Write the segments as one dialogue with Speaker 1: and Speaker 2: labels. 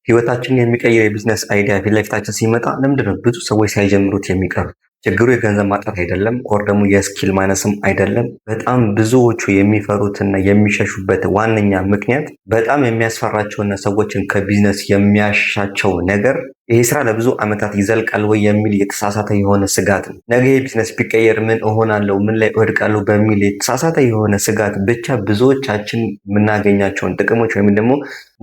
Speaker 1: ህይወታችንን የሚቀይር የቢዝነስ አይዲያ ፊት ለፊታችን ሲመጣ ለምንድነው ብዙ ሰዎች ሳይጀምሩት የሚቀሩት? ችግሩ የገንዘብ ማጣት አይደለም፣ ኦር ደግሞ የስኪል ማነስም አይደለም። በጣም ብዙዎቹ የሚፈሩትና የሚሸሹበት ዋነኛ ምክንያት በጣም የሚያስፈራቸውና ሰዎችን ከቢዝነስ የሚያሻቸው ነገር ይሄ ስራ ለብዙ ዓመታት ይዘልቃል ወይ የሚል የተሳሳተ የሆነ ስጋት ነው። ነገ ቢዝነስ ቢቀየር ምን እሆናለሁ፣ ምን ላይ እወድቃለሁ በሚል የተሳሳተ የሆነ ስጋት ብቻ ብዙዎቻችን የምናገኛቸውን ጥቅሞች ወይም ደግሞ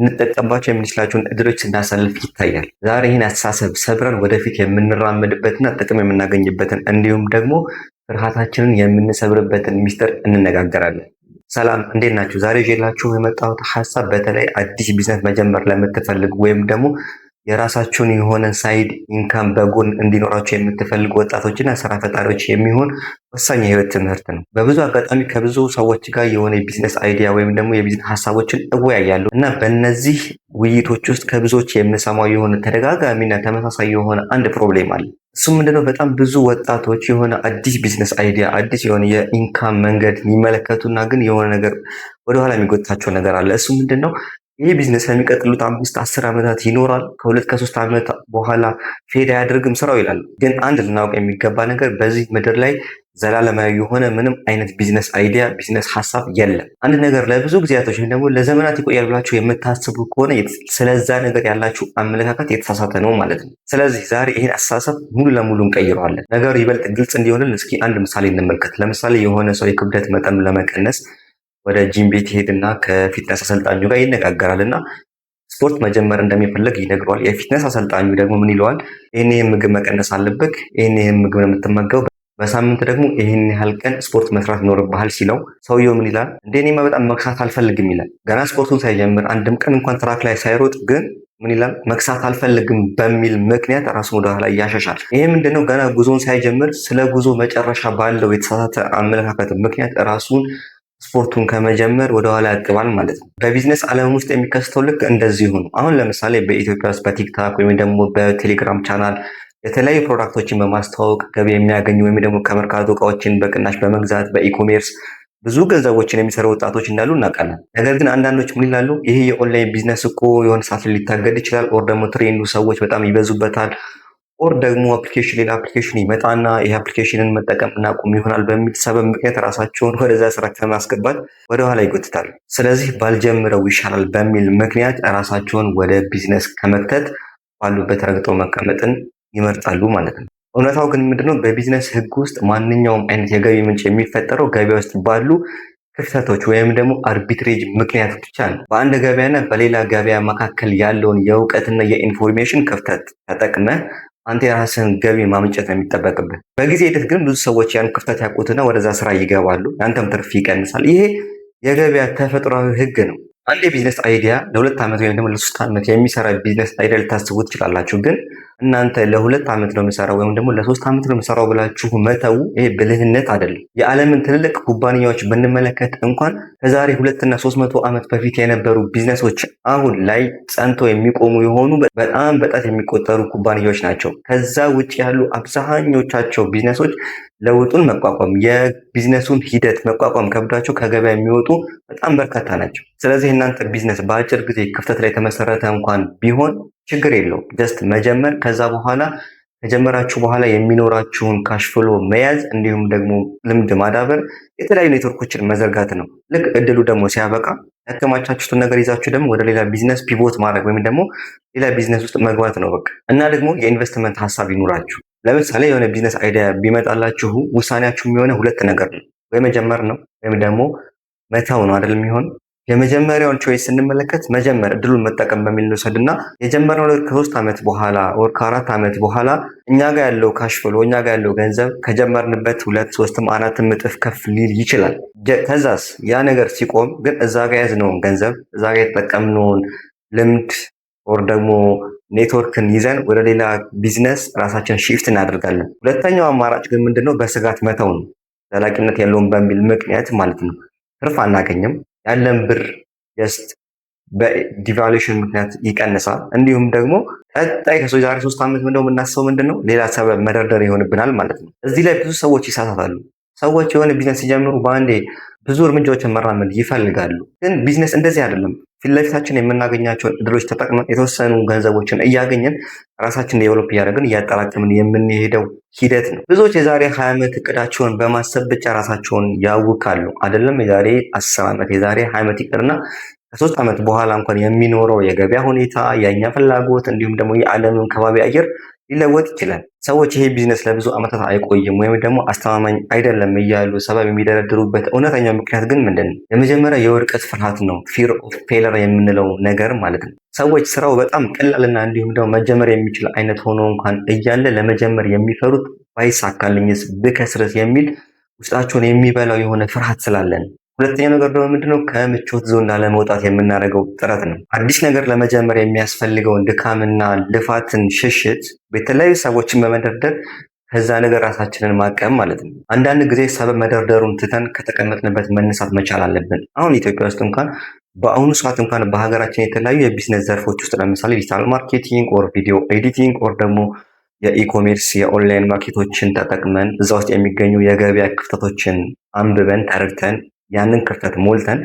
Speaker 1: እንጠቀምባቸው የምንችላቸውን እድሎች ስናሳልፍ ይታያል። ዛሬ ይህን አስተሳሰብ ሰብረን ወደፊት የምንራመድበትና ጥቅም የምናገኝበትን እንዲሁም ደግሞ ፍርሃታችንን የምንሰብርበትን ሚስጥር እንነጋገራለን። ሰላም፣ እንዴት ናችሁ? ዛሬ ይዤላችሁ የመጣሁት ሀሳብ በተለይ አዲስ ቢዝነስ መጀመር ለምትፈልጉ ወይም ደግሞ የራሳችሁን የሆነ ሳይድ ኢንካም በጎን እንዲኖራቸው የምትፈልጉ ወጣቶችና ስራ ፈጣሪዎች የሚሆን ወሳኝ የህይወት ትምህርት ነው። በብዙ አጋጣሚ ከብዙ ሰዎች ጋር የሆነ የቢዝነስ አይዲያ ወይም ደግሞ የቢዝነስ ሀሳቦችን እወያያለሁ እና በእነዚህ ውይይቶች ውስጥ ከብዙዎች የምሰማው የሆነ ተደጋጋሚና ተመሳሳይ የሆነ አንድ ፕሮብሌም አለ። እሱም ምንድነው? በጣም ብዙ ወጣቶች የሆነ አዲስ ቢዝነስ አይዲያ አዲስ የሆነ የኢንካም መንገድ የሚመለከቱና ግን የሆነ ነገር ወደኋላ የሚጎታቸው ነገር አለ። እሱ ምንድነው? ይህ ቢዝነስ ለሚቀጥሉት 5-10 ዓመታት ይኖራል፣ ከ2-3 ዓመት በኋላ ፌድ አያደርግም ስራው ይላሉ። ግን አንድ ልናውቅ የሚገባ ነገር በዚህ ምድር ላይ ዘላለማዊ የሆነ ምንም አይነት ቢዝነስ አይዲያ ቢዝነስ ሀሳብ የለም። አንድ ነገር ለብዙ ጊዜያቶች ወይም ደግሞ ለዘመናት ይቆያል ብላችሁ የምታስቡ ከሆነ ስለዛ ነገር ያላችሁ አመለካከት የተሳሳተ ነው ማለት ነው። ስለዚህ ዛሬ ይህን አስተሳሰብ ሙሉ ለሙሉ እንቀይረዋለን። ነገሩ ይበልጥ ግልጽ እንዲሆንን እስኪ አንድ ምሳሌ እንመልከት። ለምሳሌ የሆነ ሰው የክብደት መጠን ለመቀነስ ወደ ጂም ቤት ይሄድና ከፊትነስ አሰልጣኙ ጋር ይነጋገራል እና ስፖርት መጀመር እንደሚፈልግ ይነግረዋል። የፊትነስ አሰልጣኙ ደግሞ ምን ይለዋል? ይህን ምግብ መቀነስ አለብህ፣ ይህን ምግብ ነው የምትመገው፣ በሳምንት ደግሞ ይህን ያህል ቀን ስፖርት መስራት ይኖርብሃል ሲለው ሰውየው ምን ይላል? እንደ እኔማ በጣም መክሳት አልፈልግም ይላል። ገና ስፖርቱን ሳይጀምር አንድም ቀን እንኳን ትራክ ላይ ሳይሮጥ ግን ምን ይላል? መክሳት አልፈልግም በሚል ምክንያት ራሱን ወደኋላ ያሸሻል። ይሄ ምንድነው? ገና ጉዞን ሳይጀምር ስለ ጉዞ መጨረሻ ባለው የተሳሳተ አመለካከት ምክንያት ራሱን ስፖርቱን ከመጀመር ወደኋላ ያቅባል ማለት ነው። በቢዝነስ ዓለም ውስጥ የሚከሰተው ልክ እንደዚሁ ነው። አሁን ለምሳሌ በኢትዮጵያ ውስጥ በቲክታክ ወይም ደግሞ በቴሌግራም ቻናል የተለያዩ ፕሮዳክቶችን በማስተዋወቅ ገቢ የሚያገኙ ወይም ደግሞ ከመርካቶ እቃዎችን በቅናሽ በመግዛት በኢኮሜርስ ብዙ ገንዘቦችን የሚሰሩ ወጣቶች እንዳሉ እናውቃለን። ነገር ግን አንዳንዶች ምን ይላሉ? ይሄ የኦንላይን ቢዝነስ እኮ የሆነ ሰዓት ሊታገድ ይችላል፣ ኦር ደግሞ ትሬንዱ ሰዎች በጣም ይበዙበታል፣ ኦር ደግሞ ሌላ አፕሊኬሽን ይመጣና ይህ አፕሊኬሽንን መጠቀም እናቁም ይሆናል በሚል ሰበብ ምክንያት ራሳቸውን ወደዛ ስራ ከማስገባት ወደኋላ ይጎትታሉ። ስለዚህ ባልጀምረው ይሻላል በሚል ምክንያት ራሳቸውን ወደ ቢዝነስ ከመክተት ባሉበት ረግጠው መቀመጥን ይመርጣሉ ማለት ነው። እውነታው ግን ምንድነው? በቢዝነስ ህግ ውስጥ ማንኛውም አይነት የገቢ ምንጭ የሚፈጠረው ገበያ ውስጥ ባሉ ክፍተቶች ወይም ደግሞ አርቢትሬጅ ምክንያት ብቻ ነው። በአንድ ገበያና በሌላ ገበያ መካከል ያለውን የእውቀትና የኢንፎርሜሽን ክፍተት ተጠቅመህ አንተ የራስህን ገቢ ማምንጨት ነው የሚጠበቅብህ። በጊዜ ሂደት ግን ብዙ ሰዎች ያን ክፍተት ያውቁትና ወደዛ ስራ ይገባሉ። ያንተም ትርፍ ይቀንሳል። ይሄ የገበያ ተፈጥሯዊ ህግ ነው። አንድ የቢዝነስ አይዲያ ለ2 ዓመት ወይም ደግሞ ለ3 ዓመት የሚሰራ ቢዝነስ አይዲያ ልታስቡ ትችላላችሁ። ግን እናንተ ለ2 ዓመት ነው የሚሰራው ወይም ደግሞ ለ3 ዓመት ነው የሚሰራው ብላችሁ መተው ይሄ ብልህነት አይደለም። የዓለምን ትልልቅ ኩባንያዎች ብንመለከት እንኳን ከዛሬ 200 እና 300 ዓመት በፊት የነበሩ ቢዝነሶች አሁን ላይ ጸንቶ የሚቆሙ የሆኑ በጣም በጣት የሚቆጠሩ ኩባንያዎች ናቸው። ከዛ ውጭ ያሉ አብዛኞቻቸው ቢዝነሶች ለውጡን መቋቋም የቢዝነሱን ሂደት መቋቋም ከብዳቸው ከገበያ የሚወጡ በጣም በርካታ ናቸው። ስለዚህ እናንተ ቢዝነስ በአጭር ጊዜ ክፍተት ላይ የተመሰረተ እንኳን ቢሆን ችግር የለውም። ጀስት መጀመር፣ ከዛ በኋላ ከጀመራችሁ በኋላ የሚኖራችሁን ካሽፍሎ መያዝ እንዲሁም ደግሞ ልምድ ማዳበር፣ የተለያዩ ኔትወርኮችን መዘርጋት ነው። ልክ እድሉ ደግሞ ሲያበቃ ያከማቻችሁትን ነገር ይዛችሁ ደግሞ ወደ ሌላ ቢዝነስ ፒቮት ማድረግ ወይም ደግሞ ሌላ ቢዝነስ ውስጥ መግባት ነው በቃ። እና ደግሞ የኢንቨስትመንት ሀሳብ ይኑራችሁ። ለምሳሌ የሆነ ቢዝነስ አይዲያ ቢመጣላችሁ ውሳኔያችሁ የሚሆነ 2 ነገር ነው። ወይ መጀመር ነው ወይም ደግሞ መተው ነው አይደል የሚሆን። የመጀመሪያውን ቾይስ ስንመለከት መጀመር እድሉን መጠቀም በሚል እንውሰድና የጀመርነው ነገር ከ3 ዓመት በኋላ ወር ከ4 ዓመት በኋላ እኛ ጋር ያለው ካሽ ፍሎ እኛ ጋር ያለው ገንዘብ ከጀመርንበት 2፣ 3፣ 4 እጥፍ ከፍ ሊል ይችላል። ከዛስ ያ ነገር ሲቆም ግን እዛ ጋር ያዝነውን ገንዘብ እዛ ጋር የተጠቀምነውን ልምድ ወር ደግሞ ኔትወርክን ይዘን ወደ ሌላ ቢዝነስ ራሳችን ሺፍት እናደርጋለን። ሁለተኛው አማራጭ ግን ምንድነው? በስጋት መተው ነው። ዘላቂነት የለውም በሚል ምክንያት ማለት ነው። ትርፍ አናገኝም። ያለን ብር ጀስት በዲቫሉዌሽን ምክንያት ይቀንሳል። እንዲሁም ደግሞ ቀጣይ ከዛሬ 3 ዓመት ምንድነው የምናስበው ምንድነው? ሌላ ሰበብ መደርደር ይሆንብናል ማለት ነው። እዚህ ላይ ብዙ ሰዎች ይሳሳታሉ። ሰዎች የሆነ ቢዝነስ ሲጀምሩ በአንዴ ብዙ እርምጃዎችን መራመድ ይፈልጋሉ። ግን ቢዝነስ እንደዚህ አይደለም። ፊት ለፊታችን የምናገኛቸውን እድሎች ተጠቅመን የተወሰኑ ገንዘቦችን እያገኘን ራሳችን ዴቨሎፕ እያደረግን እያጠራቀምን የምንሄደው ሂደት ነው። ብዙዎች የዛሬ 20 ዓመት እቅዳቸውን በማሰብ ብቻ ራሳቸውን ያውካሉ። አይደለም የዛሬ 10 ዓመት የዛሬ 20 ዓመት ይቅርና ከ3 ዓመት በኋላ እንኳን የሚኖረው የገበያ ሁኔታ፣ የእኛ ፍላጎት እንዲሁም ደግሞ የዓለምን ከባቢ አየር ሊለወጥ ይችላል። ሰዎች ይሄ ቢዝነስ ለብዙ ዓመታት አይቆይም ወይም ደግሞ አስተማማኝ አይደለም እያሉ ሰበብ የሚደረድሩበት እውነተኛው ምክንያት ግን ምንድን ነው? የመጀመሪያ የውድቀት ፍርሃት ነው። ፊር ኦፍ ፌለር የምንለው ነገር ማለት ነው። ሰዎች ስራው በጣም ቀላልና እንዲሁም ደግሞ መጀመር የሚችል አይነት ሆኖ እንኳን እያለ ለመጀመር የሚፈሩት ባይሳካልኝስ፣ ብከስርስ የሚል ውስጣቸውን የሚበላው የሆነ ፍርሃት ስላለን። ሁለተኛ ነገር ደግሞ ምንድነው? ከምቾት ዞን ላለመውጣት የምናደርገው ጥረት ነው። አዲስ ነገር ለመጀመር የሚያስፈልገውን ድካምና ልፋትን ሽሽት በተለያዩ ሰዎችን በመደርደር ከዛ ነገር ራሳችንን ማቀም ማለት ነው። አንዳንድ ጊዜ ሰበብ መደርደሩን ትተን ከተቀመጥንበት መነሳት መቻል አለብን። አሁን ኢትዮጵያ ውስጥ እንኳን በአሁኑ ሰዓት እንኳን በሀገራችን የተለያዩ የቢዝነስ ዘርፎች ውስጥ ለምሳሌ ዲጂታል ማርኬቲንግ ኦር ቪዲዮ ኤዲቲንግ ኦር ደግሞ የኢኮሜርስ የኦንላይን ማርኬቶችን ተጠቅመን እዛ ውስጥ የሚገኙ የገበያ ክፍተቶችን አንብበን ተረድተን ያንን ክፍተት ሞልተን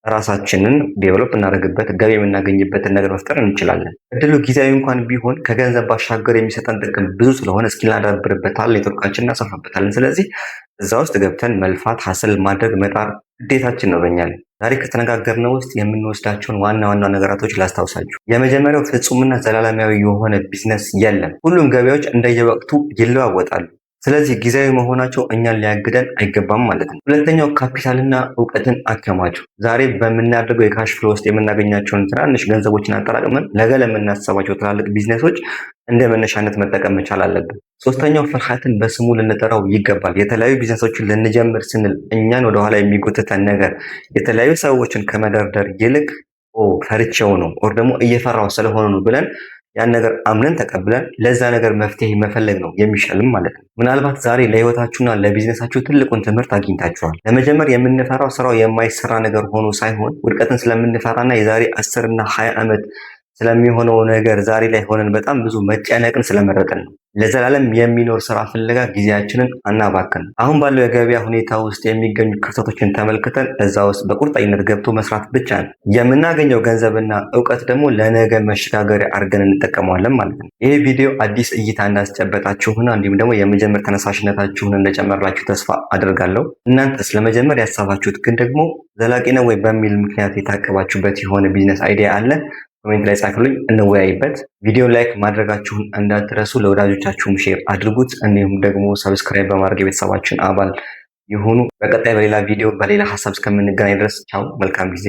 Speaker 1: ራሳችንን ዴቨሎፕ እናደርግበት ገቢ የምናገኝበትን ነገር መፍጠር እንችላለን። እድሉ ጊዜያዊ እንኳን ቢሆን ከገንዘብ ባሻገር የሚሰጠን ጥቅም ብዙ ስለሆነ እስኪል እናዳብርበታለን፣ ኔትወርካችን እናሰፋበታለን። ስለዚህ እዛ ውስጥ ገብተን መልፋት፣ ሀስል ማድረግ መጣር ግዴታችን ነው በኛ ላይ። ዛሬ ከተነጋገርነው ውስጥ የምንወስዳቸውን ዋና ዋና ነገራቶች ላስታውሳችሁ። የመጀመሪያው ፍጹምና ዘላለማዊ የሆነ ቢዝነስ የለም። ሁሉም ገበያዎች እንደየወቅቱ ይለዋወጣሉ። ስለዚህ ጊዜያዊ መሆናቸው እኛን ሊያግደን አይገባም ማለት ነው። ሁለተኛው ካፒታልና እውቀትን አከማቹ። ዛሬ በምናደርገው የካሽ ፍሎ ውስጥ የምናገኛቸውን ትናንሽ ገንዘቦችን አጠራቅመን ነገ ለምናስባቸው ትላልቅ ቢዝነሶች እንደ መነሻነት መጠቀም መቻል አለብን። ሶስተኛው ፍርሃትን በስሙ ልንጠራው ይገባል። የተለያዩ ቢዝነሶችን ልንጀምር ስንል እኛን ወደኋላ የሚጎትተን ነገር የተለያዩ ሰዎችን ከመደርደር ይልቅ ፈርቼው ነው ኦር ደግሞ እየፈራው ስለሆነ ነው ብለን ያን ነገር አምነን ተቀብለን ለዛ ነገር መፍትሄ መፈለግ ነው የሚሻልም ማለት ነው። ምናልባት ዛሬ ለህይወታችሁና ለቢዝነሳችሁ ትልቁን ትምህርት አግኝታችኋል። ለመጀመር የምንፈራው ስራው የማይሰራ ነገር ሆኖ ሳይሆን ውድቀትን ስለምንፈራና የዛሬ 10 እና 20 ዓመት ስለሚሆነው ነገር ዛሬ ላይ ሆነን በጣም ብዙ መጨነቅን ስለመረጥን ነው። ለዘላለም የሚኖር ስራ ፍለጋ ጊዜያችንን አናባክን። አሁን ባለው የገበያ ሁኔታ ውስጥ የሚገኙ ክፍተቶችን ተመልክተን እዛ ውስጥ በቁርጠኝነት ገብቶ መስራት ብቻ ነው። የምናገኘው ገንዘብና እውቀት ደግሞ ለነገ መሸጋገሪያ አድርገን እንጠቀመዋለን ማለት ነው። ይህ ቪዲዮ አዲስ እይታ እንዳስጨበጣችሁና እንዲሁም ደግሞ የመጀመር ተነሳሽነታችሁን እንደጨመርላችሁ ተስፋ አድርጋለሁ። እናንተስ ለመጀመር ያሳባችሁት ግን ደግሞ ዘላቂ ነው ወይ በሚል ምክንያት የታቀባችሁበት የሆነ ቢዝነስ አይዲያ አለ? ኮሜንት ላይ ጻፉልኝ፣ እንወያይበት። ቪዲዮ ላይክ ማድረጋችሁን እንዳትረሱ፣ ለወዳጆቻችሁም ሼር አድርጉት። እንዲሁም ደግሞ ሰብስክራይብ በማድረግ የቤተሰባችን አባል ይሁኑ። በቀጣይ በሌላ ቪዲዮ በሌላ ሀሳብ እስከምንገናኝ ድረስ ቻው፣ መልካም ጊዜ።